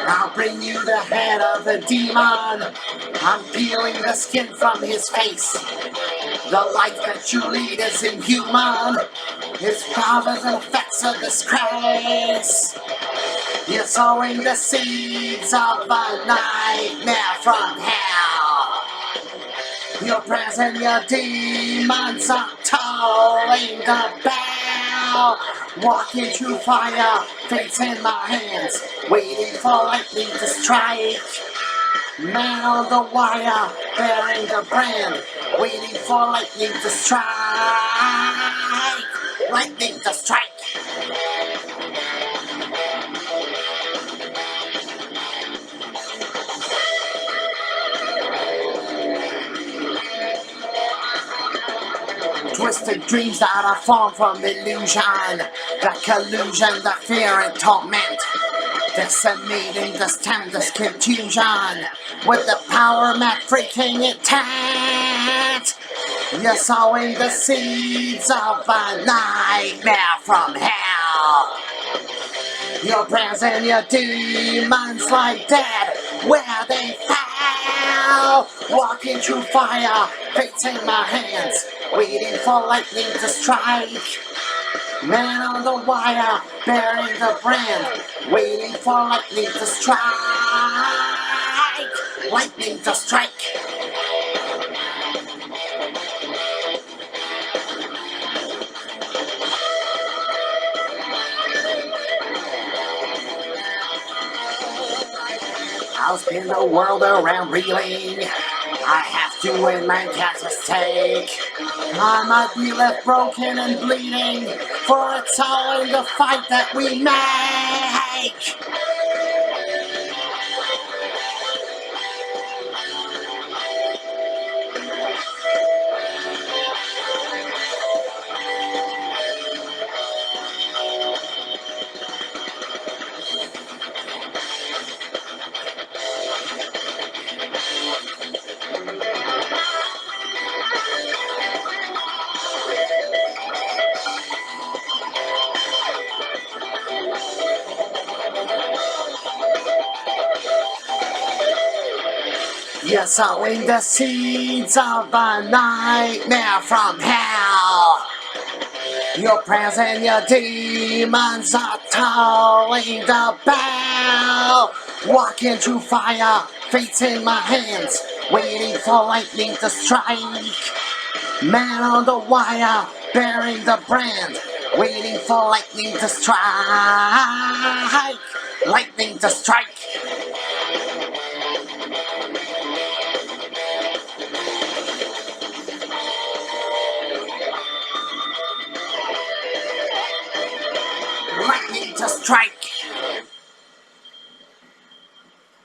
I'll bring you the head of the demon. I'm peeling the skin from his face. The life that you lead is inhuman. His causes and effects of disgrace. You're sowing the seeds of a nightmare from hell. Your prayers and your demons are tolling the bell. Walking through fire, fates in my hands, waiting for lightning to strike. Man on the wire, bearing the brand, waiting for lightning to strike. Lightning to strike. Twisted dreams that are formed from illusion, the collusion, the fear and torment, decimating this time, this confusion, with the power mad freaking intent. You're sowing the seeds of a nightmare from hell. Your prayers and your demons lie dead where they fell. Walking through fire, fates in my hands, waiting for lightning to strike. Man on the wire, bearing the brand, waiting for lightning to strike. Lightning to strike. I'll spin the world around reeling. I have to win my cat's take. I might be left broken and bleeding, for it's all in the fight that we make. You're sowing the seeds of a nightmare from hell. Your prayers and your demons are tolling the bell. Walking through fire, fates in my hands, waiting for lightning to strike. Man on the wire, bearing the brand, waiting for lightning to strike. Lightning to strike. Lightning to strike.